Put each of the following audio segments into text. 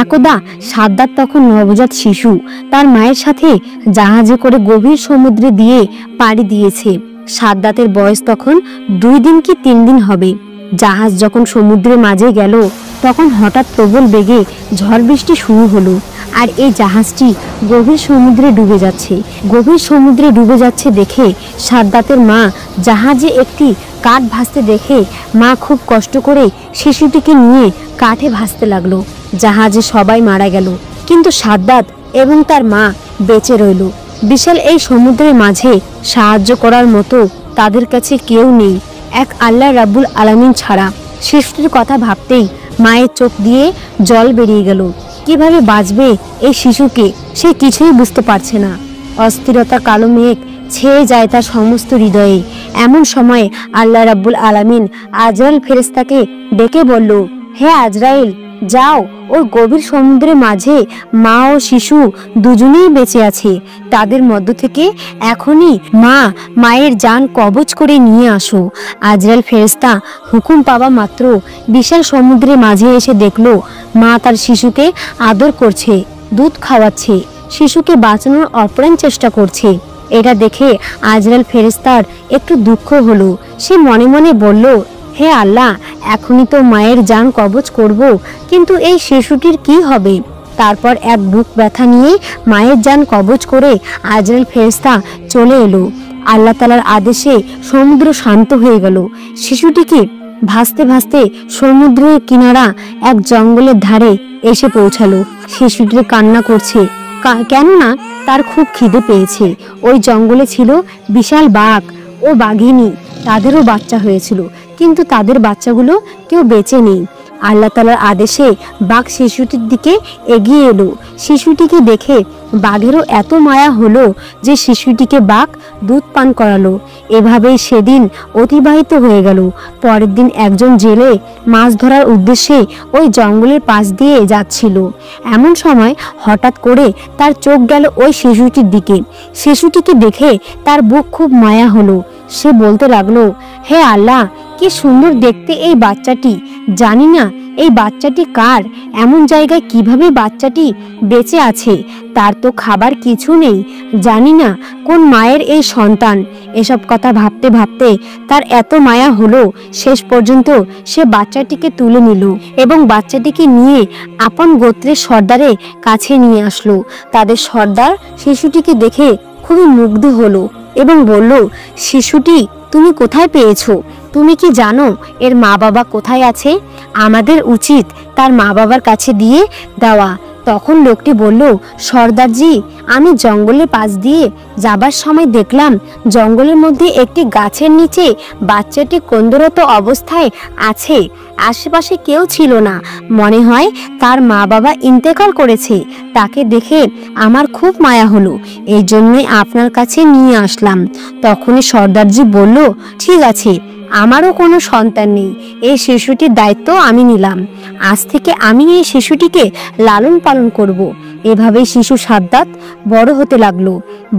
একদা সাদ্দাত তখন নবজাত শিশু, তার মায়ের সাথে জাহাজে করে গভীর সমুদ্রে দিয়ে পাড়ি দিয়েছে। সাদ্দাতের বয়স তখন 2 দিন কি 3 দিন হবে। জাহাজ যখন সমুদ্রের মাঝে গেল তখন হঠাৎ প্রবল বেগে ঝড় বৃষ্টি শুরু হলো, আর এই জাহাজটি গভীর সমুদ্রে ডুবে যাচ্ছে। গভীর সমুদ্রে ডুবে যাচ্ছে দেখে সাদ্দাতের মা জাহাজে একটি কাঠ ভাসতে দেখে মা খুব কষ্ট করে শিশুটিকে নিয়ে কাঠে ভাসতে লাগলো। জাহাজে সবাই মারা গেল, কিন্তু সাদ্দাত এবং তার মা বেঁচে রইল। বিশাল এই সমুদ্রের মাঝে সাহায্য করার মতো তাদের কাছে কেউ নেই, এক আল্লাহ রাব্বুল আলামিন ছাড়া। শিশুটির কথা ভাবতেই মায়ের চোখ দিয়ে জল বেরিয়ে গেল। কিভাবে বাঁচবে এই শিশুকে সে কিছুই বুঝতে পারছে না। অস্থিরতা কালো মেঘ ছেয়ে যায় তার সমস্ত হৃদয়ে। এমন সময় আল্লাহ রাব্বুল আলামিন আজরাইল ফেরেশতাকে ডেকে বলল, হে আজরাইল, যাও ওই গভীর সমুদ্রের মাঝে মা ও শিশু দুজনেই বেঁচে আছে, তাদের মধ্য থেকে এখনই মায়ের জান কবজ করে নিয়ে আসো। আজরাইল ফেরেশতা হুকুম পাওয়া মাত্র বিশাল সমুদ্রের মাঝে এসে দেখলো মা তার শিশুকে আদর করছে, দুধ খাওয়াচ্ছে, শিশুকে বাঁচানোর অপ্রাণ চেষ্টা করছে। এটা দেখে আজরাইল ফেরেশতার একটু দুঃখ হলো। সে মনে মনে বলল, হে আল্লাহ, এখনই তো মায়ের জান কবজ করব, কিন্তু এই শিশুটির কি হবে? তারপর এক বুক ব্যথা নিয়ে মায়ের জান কবজ করে আজরাইল ফেরেশতা চলে এলো। আল্লাহ তাআলার আদেশে সমুদ্র শান্ত হয়ে গেল। শিশুটিকে ভাসতে ভাসতে সমুদ্রের কিনারা এক জঙ্গলের ধারে এসে পৌঁছালো। শিশুটি কান্না করছে, কেননা তার খুব খিদে পেয়েছে। ওই জঙ্গলে ছিল বিশাল বাঘ ও বাঘিনী, তাদেরও বাচ্চা হয়েছিল, কিন্তু তাদের বাচ্চাগুলো কেউ বেঁচে নেই। আল্লাহ তাআলার আদেশে বাঘ শিশুটির দিকে এগিয়ে এলো। শিশুটিকে দেখে বাঘেরও এত মায়া হলো যে শিশুটিকে বাঘ দুধ পান করালো। এভাবেই সেদিন অতিবাহিত হয়ে গেল। পরের দিন একজন জেলে মাছ ধরার উদ্দেশ্যে ওই জঙ্গলের পাশ দিয়ে যাচ্ছিল। এমন সময় হঠাৎ করে তার চোখ গেল ওই শিশুটির দিকে। শিশুটিকে দেখে তার বুক খুব মায়া হলো। সে বলতে লাগলো, হে আল্লাহ, কি সুন্দর দেখতে এই বাচ্চাটি, জানি না এই বাচ্চাটি কার, এমন জায়গায় কিভাবে বাচ্চাটি বেঁচে আছে, তার তো খাবার কিছু নেই, জানি না কোন মায়ের এই সন্তান। এসব কথা ভাবতে ভাবতে তার এত মায়া হলো, শেষ পর্যন্ত সে বাচ্চাটিকে তুলে নিল এবং বাচ্চাটিকে নিয়ে আপন গোত্রের সর্দারের কাছে নিয়ে আসলো। তাদের সর্দার শিশুটিকে দেখে খুবই মুগ্ধ হলো এবং বলল, শিশুটি তুমি কোথায় পেয়েছো? তুমি কি জানো এর মা বাবা কোথায় আছে? আমাদের উচিত তার মা বাবার কাছে দিয়ে দেওয়া। তখন লোকটি বলল, সর্দারজি, আমি জঙ্গলের পাশ দিয়ে যাবার সময় দেখলাম জঙ্গলের মধ্যে একটি গাছের নিচে বাচ্চাটি কন্দরত অবস্থায় আছে। আশেপাশে কেউ ছিল না, মনে হয় তার মা বাবা ইন্তেকাল করেছে। তাকে দেখে আমার খুব মায়া হলো, এই জন্যই আপনার কাছে নিয়ে আসলাম। তখনই সর্দারজি বলল, ঠিক আছে, আমারও কোনো সন্তান নেই, এই শিশুটির দায়িত্ব আমি নিলাম। আজ থেকে আমি এই শিশুটিকে লালন পালন করব। এভাবেই শিশু সাদ্দাত বড় হতে লাগলো।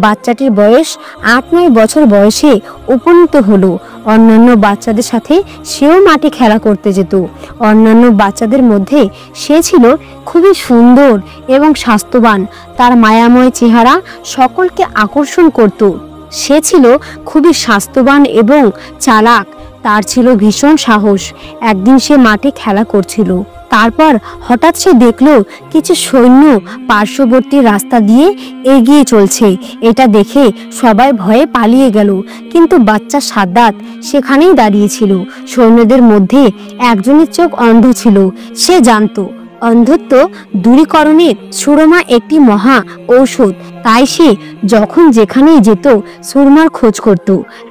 বাচ্চাটির বয়স 8-9 বছর বয়সে উপনীত হলো। অন্যান্য বাচ্চাদের সাথে সেও মাঠে খেলা করতে যেত। অন্যান্য বাচ্চাদের মধ্যে সে ছিল খুবই সুন্দর এবং স্বাস্থ্যবান। তার মায়াময় চেহারা সকলকে আকর্ষণ করত। সে ছিল খুবই স্বাস্থ্যবান এবং চালাক। তার ছিল ভীষণ সাহস। একদিন সে মাঠে খেলা করছিল, তারপর হঠাৎ সে দেখলো কিছু সৈন্য পার্শ্ববর্তী রাস্তা দিয়ে এগিয়ে চলছে। এটা দেখে সবাই ভয়ে পালিয়ে গেল, কিন্তু বাচ্চা সাদ্দাত সেখানেই দাঁড়িয়েছিল। সৈন্যদের মধ্যে একজনের চোখ অন্ধ ছিল। সে জানতো অন্ধত্ব দূরীকরণের সুরমা একটি মহা ঔষধ, তাই সে যখন যেখানেই যেত সুরমার খোঁজ করত।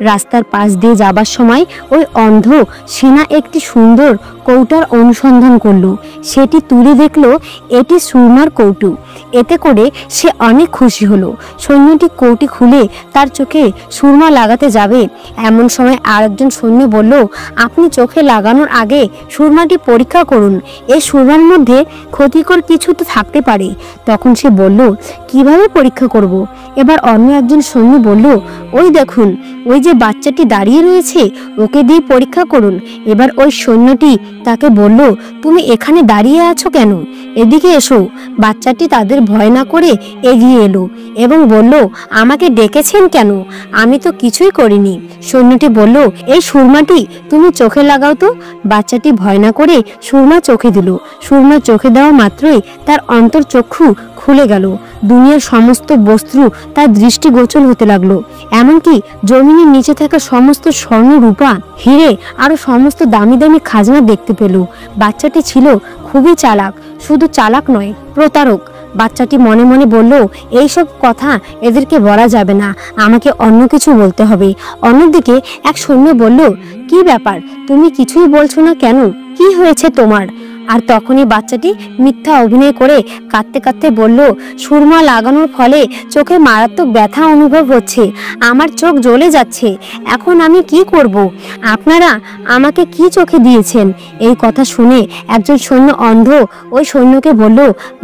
রাস্তার পাশ দিয়ে যাবার সময় ওই অন্ধ সেনা একটি সুন্দর কৌটার অনুসন্ধান করলো। সেটি তুলে দেখলো এটি সুরমার কৌটো। এতে করে সে অনেক খুশি হলো। সৈন্যটি কৌটি খুলে তার চোখে সুরমা লাগাতে যাবে, এমন সময় আরেকজন সৈন্য বলল, আপনি চোখে লাগানোর আগে সুরমাটি পরীক্ষা করুন, এই সুরমার মধ্যে ক্ষতিকর কিছু তো থাকতে পারে। তখন সে বলল, কিভাবে পরীক্ষা করব? এবার অন্য একজন সৈন্য বলল, ওই দেখুন, ওই যে বাচ্চাটি দাঁড়িয়ে রয়েছে, ওকে দিয়ে পরীক্ষা করুন। এবার ওই সৈন্যটি তাকে বলল, তুমি এখানে দাঁড়িয়ে আছো কেন? এদিকে এসো। বাচ্চাটি তাদের ভয় না করে এগিয়ে এলো এবং বলল, আমাকে ডেকেছেন কেন? আমি তো কিছুই করিনি। সৈন্যটি বলল, এই সুরমাটি তুমি চোখে লাগাও তো। বাচ্চাটি ভয় না করে সুরমা চোখে দিল। সুরমা চোখে দেওয়া মাত্রই তার অন্তর্চক্ষু খুলে গেল। দুনিয়ার সমস্ত বস্তু তার দৃষ্টিগোচর হতে লাগলো। এমনকি জমিনের নিচে থাকা সমস্ত স্বর্ণ, রূপা, হিরে আরো সমস্ত দামি দামি খাজনা দেখতে পেল। বাচ্চাটি ছিল খুবই চালাক। শুধু চালাক নয়, প্রতারক। বাচ্চাটি মনে মনে বলল, এইসব কথা এদেরকে বলা যাবে না, আমাকে অন্য কিছু বলতে হবে। অন্যদিকে এক সৈন্য বলল, কি ব্যাপার, তুমি কিছুই বলছো না কেন? কি হয়েছে তোমার? আর তখনই বাচ্চাটি মিথ্যা অভিনয় করে কাঁদতে কাঁদতে বলল, সুরমা লাগানোর ফলে চোখে মারাত্মক ব্যথা অনুভব হচ্ছে, আমার চোখ জ্বলে যাচ্ছে, এখন আমি কি করব? আপনারা আমাকে কি চোখে দিয়েছেন? এই কথা শুনে একজন সৈন্য অন্ধ ওই সৈন্যকে বলল,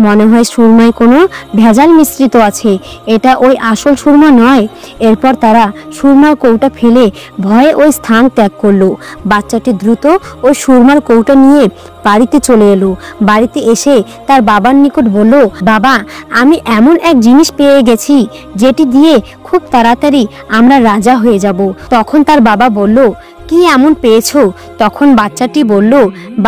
মনে হয় সুরমায় কোনো ভেজাল মিশ্রিত আছে, এটা ওই আসল সুরমা নয়। এরপর তারা সুরমার কৌটা ফেলে ভয়ে ওই স্থান ত্যাগ করলো। বাচ্চাটি দ্রুত ওই সুরমার কৌটা নিয়ে বাড়িতে চলে এলো। বাড়িতে এসে তার বাবার নিকট বলল, বাবা, আমি এমন এক জিনিস পেয়ে গেছি যেটি দিয়ে খুব তাড়াতাড়ি আমরা রাজা হয়ে যাব। তখন তার বাবা বলল, কি এমন পেয়েছো? তখন বাচ্চাটি বলল,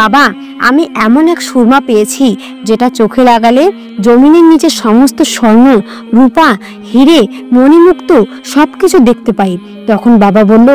বাবা, আমি এমন এক সুরমা পেয়েছি যেটা চোখে লাগালে জমিনের নিচে সমস্ত স্বর্ণ, রূপা, হিরে, মণিমুক্ত সবকিছু দেখতে পাই। তখন বাবা বলল,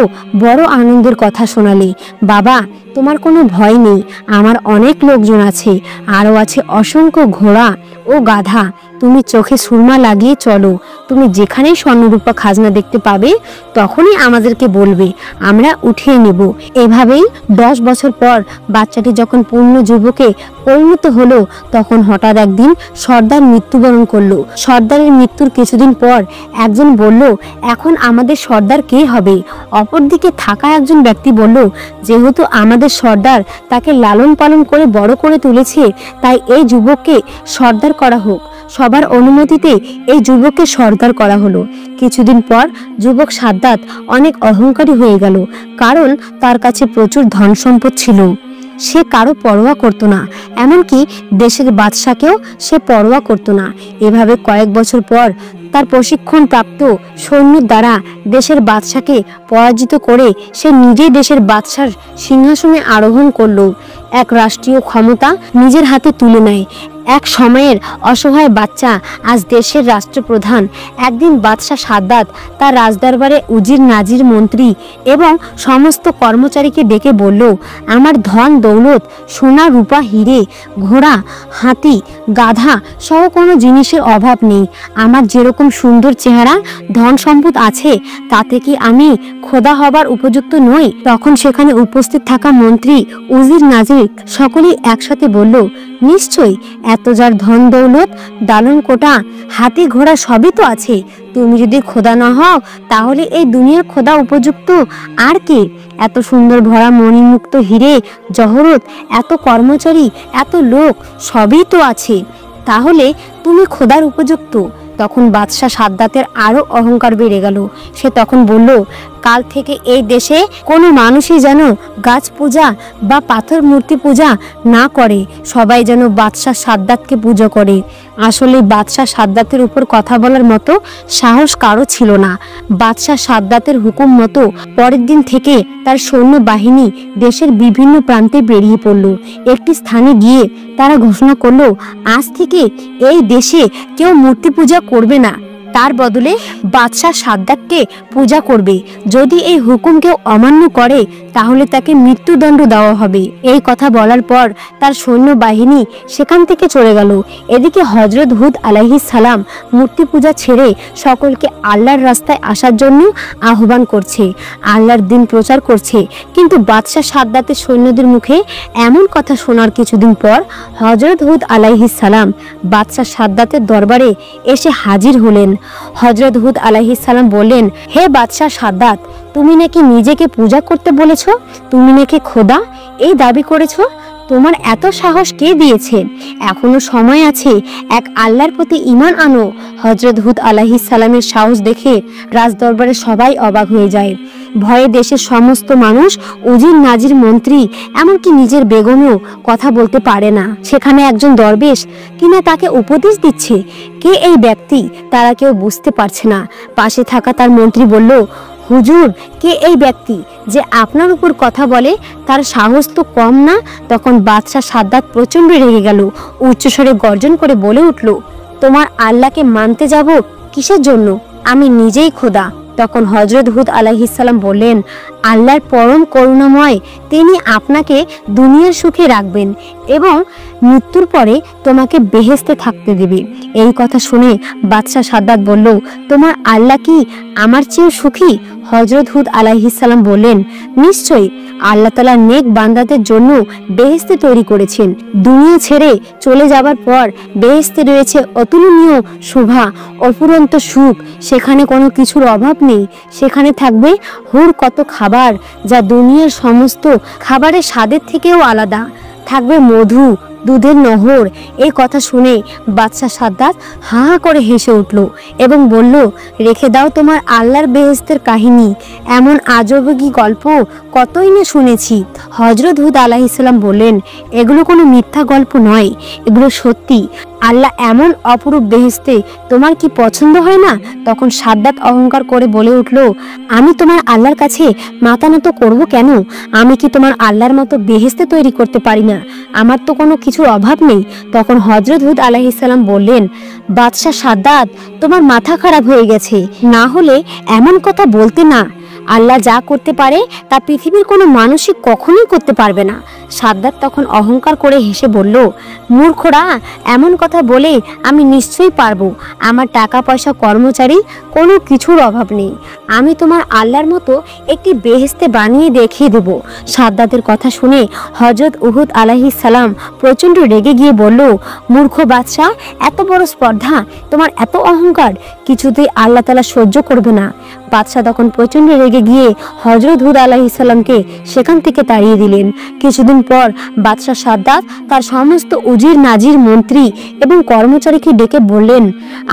বড় আনন্দের কথা শোনালে। বাবা, তোমার কোনো ভয় নেই, আমার অনেক লোকজন আছে, আরও আছে অসংখ্য ঘোড়া ও গাধা। তুমি চোখে সুরমা লাগিয়ে চলো, তুমি যেখানেই স্বর্ণরূপা খাজনা দেখতে পাবে তখনই আমাদেরকে বলবে, আমরা উঠিয়ে নেব। এভাবেই 10 বছর পর বাচ্চাটি যখন পূর্ণ যুবকে পরিণত হলো, তখন হঠাৎ একদিন সর্দার মৃত্যুবরণ করলো। সর্দারের মৃত্যুর কিছুদিন পর একজন বলল, এখন আমাদের সর্দার কে হবে? অপরদিকে থাকা একজন ব্যক্তি বলল, যেহেতু আমাদের সর্দার তাকে লালন পালন করে বড় করে তুলেছে, তাই এই যুবককে সর্দার করা হোক। সবার অনুমতিতে এই যুবককে সর্দার করা হলো। কিছুদিন পর যুবক সাদ্দাত অনেক অহংকারী হয়ে গেল, কারণ তার কাছে প্রচুর ধন সম্পদ ছিল। সে কারো পরোয়া করত না, এমনকি দেশের বাদশাকেও সে পরোয়া করত না। এভাবে কয়েক বছর পর তার প্রশিক্ষণ প্রাপ্ত সৈন্যের দ্বারা দেশের বাদশাকে পরাজিত করে সে নিজেই দেশের বাদশার সিংহাসনে আরোহণ করলো। এক রাষ্ট্রীয় ক্ষমতা নিজের হাতে তুলে নেয়। এক সময়ের অসহায় বাচ্চা আজ দেশের রাষ্ট্রপ্রধান। একদিন বাদশাহ সাদ্দাত তার রাজদরবারে উজির, নাজির, মন্ত্রী এবং সমস্ত কর্মচারীকে ডেকে বলল, আমার ধন দৌলত, সোনা, রূপা, হিরে, ঘোড়া, হাতি, গাধা সহ কোনো জিনিসের অভাব নেই। আমার যেরকম সুন্দর চেহারা, ধন সম্পদ আছে, তাতে কি আমি খোদা হবার উপযুক্ত নই? তখন সেখানে উপস্থিত থাকা মন্ত্রী, উজির, নাজির সকলেই একসাথে বলল, নিশ্চয়ই, এত যার ধন দৌলত, দালন কোটা, হাতি, ঘোড়া সবই তো আছে। তুমি যদি খোদা না হও তাহলে এই দুনিয়ার খোদা উপযুক্ত আর কে? এত সুন্দর ভরা মণিমুক্ত হিরে জহরত, এত কর্মচারী, এত লোক সবই তো আছে, তাহলে তুমি খোদার উপযুক্ত। তখন বাদশাহ সাদ্দাতের আরো অহংকার বেড়ে গেল। সে তখন বলল, কাল থেকে এই দেশে কোনো মানুষই যেন গাছ পূজা বা পাথর মূর্তি পূজা না করে, সবাই যেন বাদশাহ সাদ্দাতকে পুজো করে। আসলে বাদশাহ সাদ্দাতের উপর কথা বলার মতো সাহস কারো ছিল না। বাদশাহ সাদ্দাতের হুকুম মতো পরের দিন থেকে তার সৈন্য বাহিনী দেশের বিভিন্ন প্রান্তে বেরিয়ে পড়ল। একটি স্থানে গিয়ে তারা ঘোষণা করলো, আজ থেকে এই দেশে কেউ মূর্তি পূজা করবে না, তার বদলে বাদশাহ সাদ্দাতকে পূজা করবে। যদি এই হুকুম কেউ অমান্য করে তাহলে তাকে মৃত্যুদণ্ড দেওয়া হবে। এই কথা বলার পর তার সৈন্য বাহিনী সেখান থেকে চলে গেল। এদিকে হযরত হুদ আলাইহিস সালাম মূর্তি পূজা ছেড়ে সকলকে আল্লাহর রাস্তায় আসার জন্য আহ্বান করছে, আল্লাহর দ্বীন প্রচার করছে। কিন্তু বাদশাহ সাদ্দাতের সৈন্যদের মুখে এমন কথা শোনার কিছুদিন পর হযরত হুদ আলাইহিস সালাম বাদশাহ সাদ্দাতের দরবারে এসে হাজির হলেন। হযরত হুদ আলাইহিস সালাম বললেন, হে বাদশাহ সাদ্দাত, তুমি নাকি নিজেকে পূজা করতে বলেছ, তুমি নাকি খোদা এই দাবি করেছ, তোমার এত সাহস কে দিয়েছে? এখনো সময় আছে, এক আল্লাহর প্রতি ঈমান আনো। হযরত হুদ আলাইহিস সালামের সাহস দেখে রাজদরবারে সবাই অবাক হয়ে যায়। ভয়ে দেশের সমস্ত মানুষ, উজির নাজির মন্ত্রী, এমনকি নিজের বেগমেও কথা বলতে পারে না। সেখানে একজন দরবেশ কিনা তাকে উপদেশ দিচ্ছে। কে এই ব্যক্তি তারা কেউ বুঝতে পারছে না। পাশে থাকা তার মন্ত্রী বলল, হুজুর, কে এই ব্যক্তি যে আপনার উপর কথা বলে? তার সাহস তো কম না। তখন বাদশাহ সাদ্দাত প্রচন্ড রেগে গেল, উচ্চস্বরে গর্জন করে বলে উঠল, তোমার আল্লাহকে মানতে যাব কিসের জন্য? আমি নিজেই খোদা। তখন হযরত হুদ আলাইহিস সালাম বললেন, আল্লাহর পরম করুণাময়, তিনি আপনাকে দুনিয়ার সুখে রাখবেন এবং মৃত্যুর পরে তোমাকে বেহেশতে থাকতে দেবে। এই কথা শুনে বাদশাহ সাদ্দাত বলল, তোমার আল্লাহ কি আমার চেয়েও সুখী? হযরত হুদ আলাইহিস সালাম বললেন, নিশ্চয়ই, আল্লাহ তাআলা নেক বান্দাদের জন্য বেহেশতে তৈরি করেছেন। দুনিয়া ছেড়ে চলে যাবার পর বেহেশতে রয়েছে অতুলনীয় শোভা, অফুরন্ত সুখ। সেখানে কোনো কিছুর অভাব নেই। সেখানে থাকবে হুর কত খাবার, যা দুনিয়ার সমস্ত খাবারের স্বাদের থেকেও আলাদা। থাকবে মধু, দুধের নহর। এই কথা শুনে বাদশাহ সাদ্দাত হা হা করে হেসে উঠল এবং বলল, রেখে দাও তোমার আল্লাহর বেহেশতের কাহিনী। এমন আজবগি গল্প কতই না শুনেছি। হযরত হুদ আলাইহিস সালাম বললেন, এগুলো কোনো মিথ্যা গল্প নয়, এগুলো সত্যি। আল্লাহ এমন অপরূপ বেহেশতে তোমার কি পছন্দ হয় না? তখন সাদ্দাত অহংকার করে বলে উঠল, আমি তোমার আল্লাহর কাছে মাথা নত করব কেন? আমি কি তোমার আল্লাহর মতো বেহেশতে তৈরি করতে পারি না? আমার তো কোনো কিছুর অভাব নেই। তখন হযরত হুদ আলাইহিস সালাম বললেন, বাদশাহ সাদ্দাত, তোমার মাথা খারাপ হয়ে গেছে। না হলে এমন কথা বলতে না। আল্লাহ যা করতে পারে তা পৃথিবীর কোনো মানুষই কখনোই করতে পারবে না। সাদ্দাত তখন অহংকার করে হেসে বলল, মূর্খরা, এমন কথা বলে আমি নিশ্চয়ই পারবো। আমার টাকা পয়সা, কর্মচারী, কোনো কিছুর অভাব নেই। আমি তোমার আল্লাহর মতো একটি বেহেশতে বানিয়ে দেখিয়ে দেব। সাদ্দাতের কথা শুনে হযরত হুদ আলাইহিস সালাম প্রচণ্ড রেগে গিয়ে বলল, মূর্খ বাদশাহ, এত বড় স্পর্ধা, তোমার এত অহংকার, কিছুতেই আল্লাহ তাআলা সহ্য করবে না। বাদশাহ তখন প্রচণ্ড রেগে গিয়ে হযরত হুদ আলাইহিস সালামকে সেখান থেকে তাড়িয়ে দিলেন। কিছুদিন পর বাদশাহ সাদ্দাত তার সমস্ত উজির নাজির মন্ত্রী এবং কর্মচারীকে ডেকে বললেন,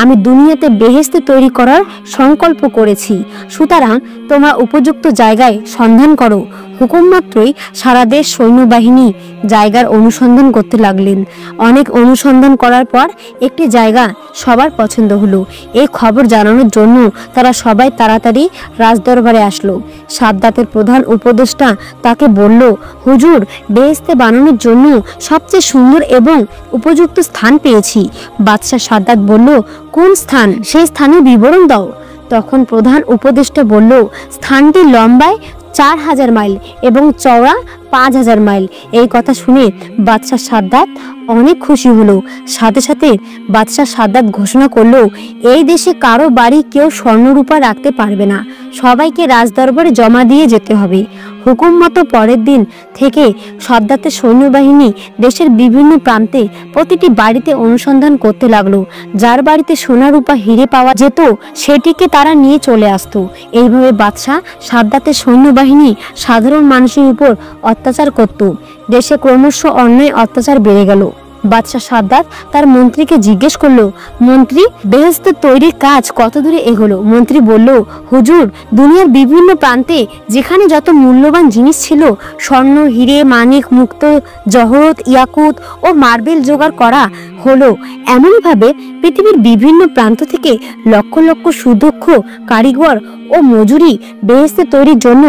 আমি দুনিয়াতে বেহেশতে তৈরি করার সংকল্প করেছি, সুতরাং তোমরা উপযুক্ত জায়গায় সন্ধান করো। হুকুম মাত্রই সারা দেশ সৈন্যবাহিনী জায়গার অনুসন্ধান করতে লাগলেন। অনেক অনুসন্ধান করার পর একটি জায়গা সবার পছন্দ হলো। এই খবর জানানোর জন্য তারা সবাই তাড়াতাড়ি রাজদরবারে আসলো। সাদ্দাতের প্রধান উপদেষ্টা তাকে বলল, হুজুর, বেহেশতে বানানোর জন্য সবচেয়ে সুন্দর এবং উপযুক্ত স্থান পেয়েছি। বাদশাহ সাদ্দাত বলল, কোন স্থান? সেই স্থানের বিবরণ দাও। তখন প্রধান উপদেষ্টা বলল, স্থানটি লম্বায় 4000 মাইল এবং চওড়া 5000 মাইল। এই কথা শুনে বাদশাহ সাদ্দাত অনেক খুশি হলো। সাথে সাথে বাদশাহ সাদ্দাত ঘোষণা করলো, এই দেশে কারো বাড়ি কেউ স্বর্ণরূপা রাখতে পারবে না, সবাইকে রাজদরবারে জমা দিয়ে যেতে হবে। হুকুম মতো পরের দিন থেকে সাদ্দাতের সৈন্যবাহিনী দেশের বিভিন্ন প্রান্তে প্রতিটি বাড়িতে অনুসন্ধান করতে লাগলো। যার বাড়িতে সোনা রূপা হিরে পাওয়া যেত সেটিকে তারা নিয়ে চলে আসতো। এইভাবে বাদশাহ সাদ্দাতের সৈন্যবাহিনী সাধারণ মানুষের উপর অত্যাচার করত। দেশে ক্রমশ অন্যায় অত্যাচার বেড়ে গেল। বাদশাহ সাদ্দাত তার মন্ত্রীকে জিজ্ঞেস করলো, মন্ত্রী, বেহেশত তৈরির কাজ কত দূরে এগোলো? মন্ত্রী বলল, হুজুর, দুনিয়ার বিভিন্ন প্রান্তে যেখানে যত মূল্যবান জিনিস ছিল, স্বর্ণ, হিরে, মানিক, মুক্ত, জহরত, ইয়াকুত ও মার্বেল জোগাড় করা হলো। এমনভাবে পৃথিবীর বিভিন্ন প্রান্ত থেকে লক্ষ লক্ষ সুদক্ষ কারিগর ও মজুরি বেহেশতে তৈরির জন্য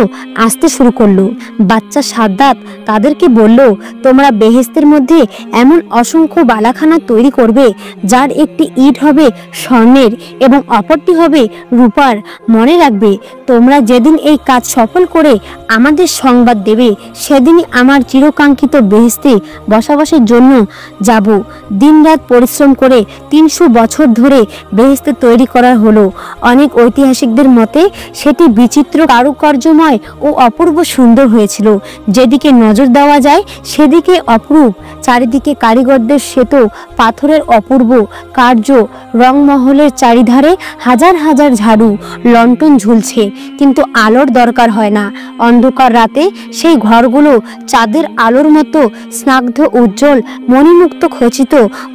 আসতে শুরু করলো। বাদশাহ সাদ্দাত তাদেরকে বলল, তোমরা বেহেশতের মধ্যে এমন অসংখ্য বালাখানা তৈরি করবে, যার একটি ইট হবে স্বর্ণের এবং অপরটি হবে রূপার। মনে রাখবে, তোমরা যেদিন এই কাজ সফল করে আমাদের সংবাদ দেবে, সেদিনই আমার চিরকাঙ্ক্ষিত বেহেশতে বসবাসের জন্য যাব। দিন দিনরাত পরিশ্রম করে 300 বছর ধরে বেহেশত তৈরি করা হলো। অনেক ঐতিহাসিকদের মতে সেটি বিচিত্র কারুকার্যময় ও অপূর্ব সুন্দর হয়েছিল। যেদিকে নজর দেওয়া যায় সেদিকে অপরূপ। চারিদিকে কারিগরদের শ্বেত পাথরের অপূর্ব কার্য, রংমহলের চারিধারে হাজার হাজার ঝাড়ু লণ্ঠন ঝুলছে, কিন্তু আলোর দরকার হয় না। অন্ধকার রাতে সেই ঘরগুলো চাঁদের আলোর মতো স্নাগ্ধ উজ্জ্বল মণিমুক্ত খচিত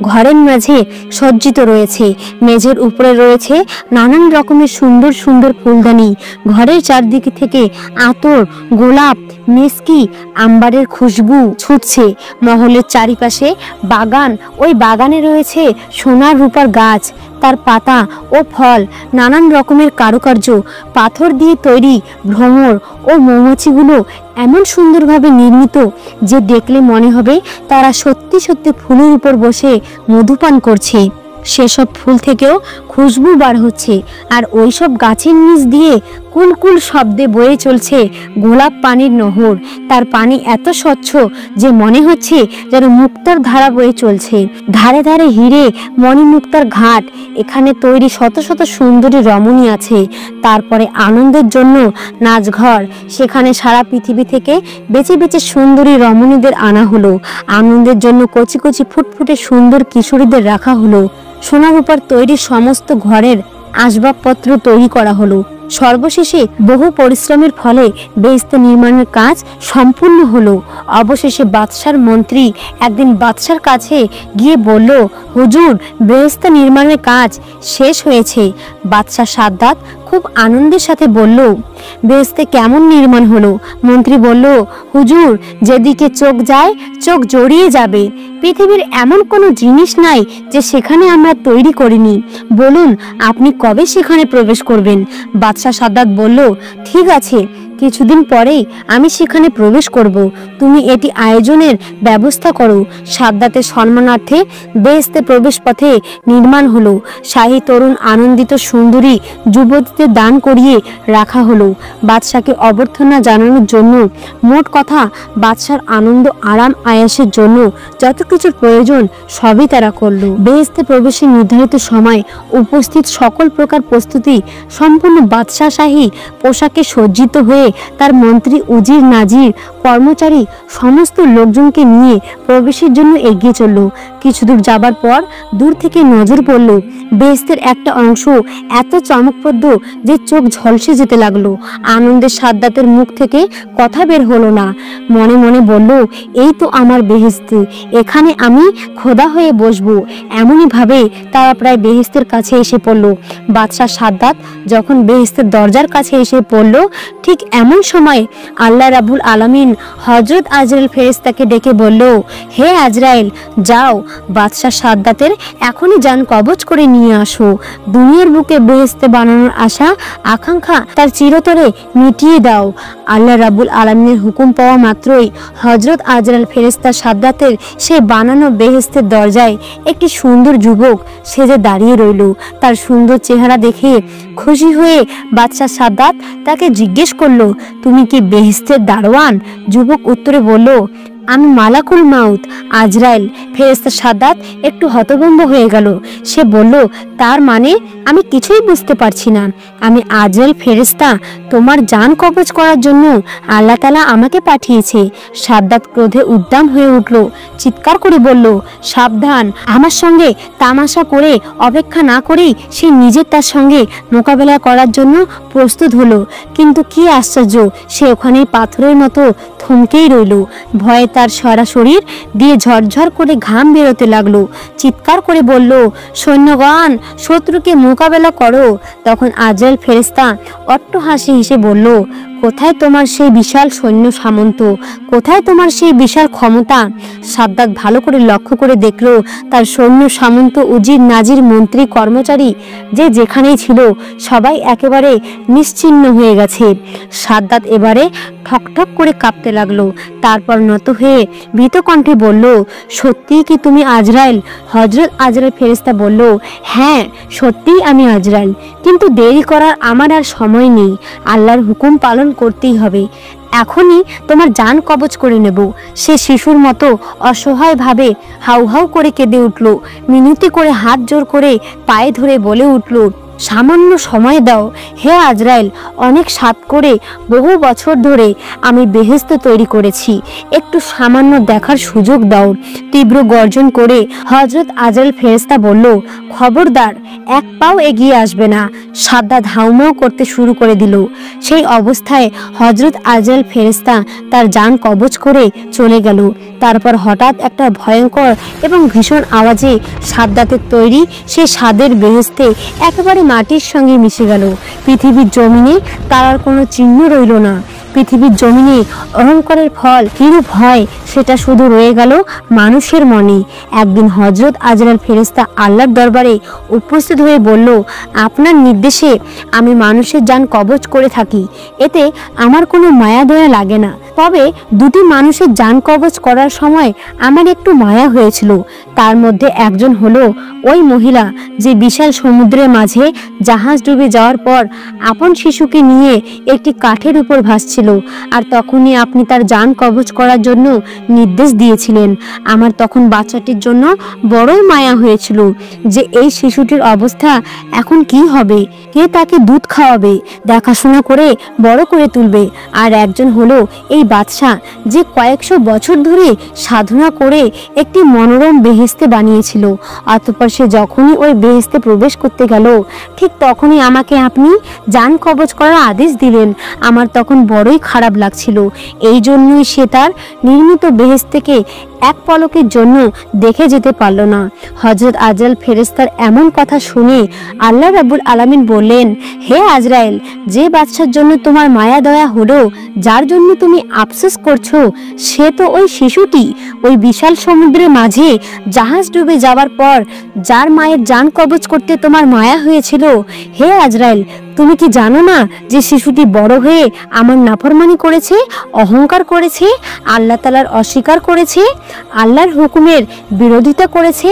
ঘরের মাঝে সজ্জিত রয়েছে। মেঝের উপরে রয়েছে নানান রকমের সুন্দর সুন্দর ফুলদানি। ঘরের চারদিকে থেকে আতর, গোলাপ, মেসকি, আম্বারের খুশবু ছুটছে। মহলের চারিপাশে বাগান, ওই বাগানে রয়েছে সোনার রূপার গাছ, তার পাতা ও ফল নানান রকমের কারুকার্য, পাথর দিয়ে তৈরি ভ্রমর ও মৌমাছিগুলো এমন সুন্দরভাবে নির্মিত যে দেখলে মনে হবে তারা সত্যি সত্যি ফুলের উপর বসে মধুপান করছে। সেসব ফুল থেকেও খুশবু বার হচ্ছে, আর ওইসব গাছের নিচ দিয়ে কুলকুল শব্দে বয়ে চলছে গোলাপ পানির নহর। তার পানি এত স্বচ্ছ যে মনে হচ্ছে যেন মুক্তার ধারা বয়ে চলছে। ধারে ধারে হিরে মণিমুক্তার ঘাট। এখানে তৈরি শত শত সুন্দরী রমণী আছে। তারপরে আনন্দের জন্য নাচঘর। সেখানে সারা পৃথিবী থেকে বেছে বেছে সুন্দরী রমণীদের আনা হলো। আনন্দের জন্য কচি কচি ফুটফুটে সুন্দর কিশোরীদের রাখা হলো। সোনার উপর তৈরি সমস্ত ঘরের আসবাবপত্র তৈরি করা হলো। সর্বশেষে বহু পরিশ্রমের ফলে বেহেশত নির্মাণের কাজ সম্পূর্ণ হলো। অবশেষে বাদশার মন্ত্রী একদিন বাদশার কাছে গিয়ে বলল, হুজুর, বেহেশত নির্মাণের কাজ শেষ হয়েছে। বাদশা সাদ্দাত খুব আনন্দের সাথে বলল, বেহেশতে কেমন নির্মাণ হলো? মন্ত্রী বলল, হুজুর, যেদিকে চোখ যায় চোখ জড়িয়ে যাবে। পৃথিবীর এমন কোনো জিনিস নাই যে সেখানে আমরা তৈরি করিনি। বলুন, আপনি কবে সেখানে প্রবেশ করবেন? বাদশা সাদ্দাত বলল, ঠিক আছে, কিছুদিন পরেই আমি সেখানে প্রবেশ করব। তুমি এটি আয়োজনের ব্যবস্থা করো। সাদ্দাতের সম্মানার্থে বেহেশতে প্রবেশ পথে নির্মাণ হলো। শাহী তরুণ আনন্দিত সুন্দরী যুবতীদের দান করিয়ে রাখা হলো বাদশাকে অভ্যর্থনা জানানোর জন্য। মোট কথা, বাদশার আনন্দ আরাম আয়াসের জন্য যত কিছুর প্রয়োজন সবই তারা করলো। বেহেশতে প্রবেশের নির্ধারিত সময় উপস্থিত সকল প্রকার প্রস্তুতি সম্পূর্ণ বাদশাহ শাহী পোশাকে সজ্জিত হয়ে তার মন্ত্রী, উজির, নাজির, কর্মচারী সমস্ত লোকজনকে নিয়ে প্রবেশের জন্য এগিয়ে চলল। কিছু দূর যাবার পর দূর থেকে নজর পড়ল বেহেশতের একটা অংশ এত চমকপ্রদ যে চোখ ঝলসে যেতে লাগলো। আনন্দে সাদ্দাতের মুখ থেকে কথা বের হলো না। মনে মনে বলল, এই তো আমার বেহেশত, এখানে আমি খোদা হয়ে বসবো। এমনই ভাবে তারা প্রায় বেহেশতের কাছে এসে পড়ল। বাদশাহ সাদ্দাত যখন বেহেশতের দরজার কাছে এসে পড়ল, ঠিক এমন সময় আল্লাহ রাব্বুল আলামিন হযরত আজরাইল ফেরেশতাকে ডেকে বলল, হে আজরাইল, যাও বাদশাহ সাদ্দাতের এখনই জান কবজ করে নিয়ে আসো। দুনিয়ার বুকে বেহেশতে বানানোর আশা আকাঙ্ক্ষা তার চিরতরে মিটিয়ে দাও। আল্লাহ রাব্বুল আলামিনের হুকুম পাওয়া মাত্রই হযরত আজরাইল ফেরেশতা সাদ্দাতের সে বানানো বেহেশতের দরজায় একটি সুন্দর যুবক সেজে দাঁড়িয়ে রইল। তার সুন্দর চেহারা দেখে খুশি হয়ে বাদশাহ সাদ্দাত তাকে জিজ্ঞেস করলো, তুমি কি বেহেশতের দারোয়ান? যুবক উত্তরে বলল, আমি মালাকুল মাউত আজরাইল। ফেরেশতা সাদ্দাত একটু হতভম্ব হয়ে গেল। সে বলল, তার মানে? আমি কিছুই বুঝতে পারছি না। আমি আজরাইল ফেরেশতা, তোমার জান কবজ করার জন্য আল্লাহ তাআলা আমাকে পাঠিয়েছে। সাদ্দাত ক্রোধে উদ্দাম হয়ে উঠল, চিৎকার করে বলল, সাবধান! আমার সঙ্গে তামাশা করে অপেক্ষা না করেই সে নিজে তার সঙ্গে মোকাবেলা করার জন্য প্রস্তুত হলো। কিন্তু কি আশ্চর্য, সে ওখানে পাথরের মতো থমকেই রইল। ভয়ে তার সারা শরীর দিয়ে ঝরঝর করে ঘাম বেরোতে লাগলো। চিৎকার করে বলল, সৈন্যগণ, শত্রুকে মোকাবেলা করো। তখন আজরাইল ফেরেশতা অট্ট হাসি হেসে বলল, কোথায় তোমার সেই বিশাল সৈন্য সামন্ত? কোথায় তোমার সেই বিশাল ক্ষমতা? সাদ্দাত ভালো করে লক্ষ্য করে দেখল তার সৈন্য সামন্ত, উজির, নাজির, মন্ত্রী, কর্মচারী যে যেখানেই ছিল সবাই একেবারে নিশ্চিহ্ন হয়ে গেছে। সাদ্দাত এবারে ঠকঠক করে কাঁপতে লাগলো। তারপর নত হয়ে ভীত কণ্ঠে বলল, সত্যিই কি তুমি আজরাইল? হযরত আজরাইল ফেরেশতা বলল, হ্যাঁ, সত্যিই আমি আজরাইল, কিন্তু দেরি করার আমার আর সময় নেই। আল্লাহর হুকুম পালন করতেই হবে। এখনই তোমার জান কবজ করে নেব। সে শিশুর মতো অসহায়ভাবে হাউ হাউ করে কেঁদে উঠল। মিনতি করে হাত জোর করে পায়ে ধরে বলে উঠল, সামান্য সময় দাও হে আজরাইল, অনেক সাত করে বহু বছর ধরে আমি বেহেশত তৈরি করেছি, একটু সামান্য দেখার সুযোগ দাও। তীব্র গর্জন করে হযরত আজরাইল ফেরেশতা বলল, খবরদার, এক পাও এগিয়ে আসবে না। সাদ্দাত হাউমাউ করতে শুরু করে দিল। সেই অবস্থায় হযরত আজরাইল ফেরেশতা তার জান কবজ করে চলে গেল। তারপর হঠাৎ একটা ভয়ঙ্কর এবং ভীষণ আওয়াজে সাদ্দাতের তৈরি সে স্বাদের বেহেশতে একেবারে মাটির সঙ্গে মিশে গেল। পৃথিবীর জমিনে তার আর কোনো চিহ্ন রইল না। পৃথিবীর জমিনে অহংকারের ফল কিরূপ হয় সেটা শুধু রয়ে গেল মানুষের মনে। একদিন হযরত আজরাইল ফেরেশতা আল্লাহর দরবারে উপস্থিত হয়ে বলল, আপনার নির্দেশে আমি মানুষের জান কবজ করে থাকি, এতে আমার কোনো মায়া দয়া লাগে না। তবে দুটি মানুষের জান কবজ করার সময় আমার একটু মায়া হয়েছিল। তার মধ্যে একজন হলো ওই মহিলা যে বিশাল সমুদ্রের মাঝে জাহাজ ডুবে যাওয়ার পর আপন শিশুকে নিয়ে একটি কাঠের উপর ভাসছিল, আর তখনই আপনি তার জান কবজ করার জন্য নির্দেশ দিয়েছিলেন। আমার তখন বাচ্চাটির জন্য বড়ই মায়া হয়েছিল যে এই শিশুটির অবস্থা এখন কি হবে, কে তাকে দুধ খাওয়াবে, দেখাশোনা করে বড় করে তুলবে। আর একজন হলো এই বাদশা যে কয়েকশো বছর ধরে সাধনা করে একটি মনোরম বেহেশতে বানিয়েছিল। অতঃপর সে যখনই ওই বেহেশতে প্রবেশ করতে গেল, ঠিক তখনই আমাকে আপনি জান কবজ করার আদেশ দিলেন। আমার তখন বড়ই খারাপ লাগছিল। এই জন্যই সে তার নির্মিত বেহেশতকে এক পলকের জন্য দেখে যেতে পারল না। হযরত আজরাইল ফেরেশতার এমন কথা শুনে আল্লাহ রাব্বুল আলামিন বললেন, হে আজরাইল, যে বাদশার জন্য তোমার মায়া দয়া হলো, যার জন্য তুমি আফসোস করছো, সে তো ওই শিশুটি ওই বিশাল সমুদ্রের মাঝে জাহাজ ডুবে যাওয়ার পর যার মায়ের জান কবজ করতে তোমার মায়া হয়েছিল। হে আজরাইল, তুমি কি জানো না যে শিশুটি বড় হয়ে আমার নাফরমানি করেছে, অহংকার করেছে, আল্লাহ তাআলার অস্বীকার করেছে, আল্লাহর হুকুমের বিরোধিতা করেছে।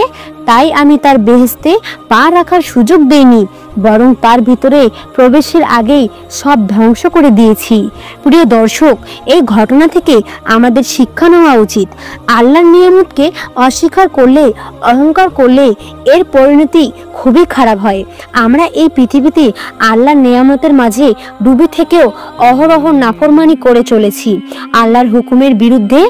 তাই আমি তার বেহেশতে পা রাখার সুযোগ দেইনি, বরং তার ভিতরে প্রবেশের আগেই সব ধ্বংস করে দিয়েছি। প্রিয় দর্শক, এই ঘটনা থেকে আমাদের শিক্ষা নেওয়া উচিত। আল্লাহর নিয়ামতকে অস্বীকার করলে, অহংকার করলে এর পরিণতি খুবই খারাপ হয়। আমরা এই পৃথিবীতে আল্লাহর নিয়ামতের মাঝে ডুবে থেকেও অহরহ নাফরমানি করে চলেছি, আল্লাহর হুকুমের বিরুদ্ধে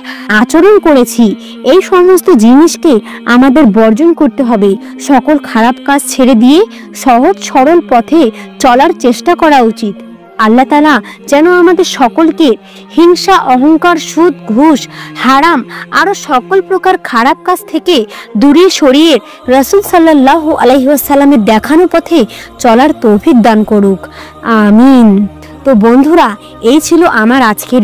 আচরণ করেছি। এই সমস্ত জিনিসকে আমাদের বর্জন করতে হবে। সকল খারাপ কাজ ছেড়ে দিয়ে সহজ সরল পথে চলার চেষ্টা করা উচিত। আল্লাহ তাআলা যেন আমাদের সকলকে হিংসা, অহংকার, সুদ, ঘুষ, হারাম আরো সকল প্রকার খারাপ কাজ থেকে দূরে সরিয়ে রাসূল সাল্লাল্লাহু আলাইহি ওয়াসাল্লামের দেখানো পথে চলার তৌফিক দান করুক, আমিন। তো বন্ধুরা, এই ছিল আমার আজকের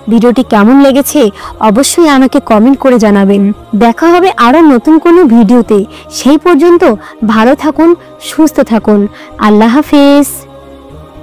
ভিডিওটি কেমন লেগেছে অবশ্যই আমাকে কমেন্ট করে জানাবেন। দেখা হবে আরো নতুন কোনো ভিডিওতে। সেই পর্যন্ত ভালো থাকুন, সুস্থ থাকুন। আল্লাহ হাফেজ।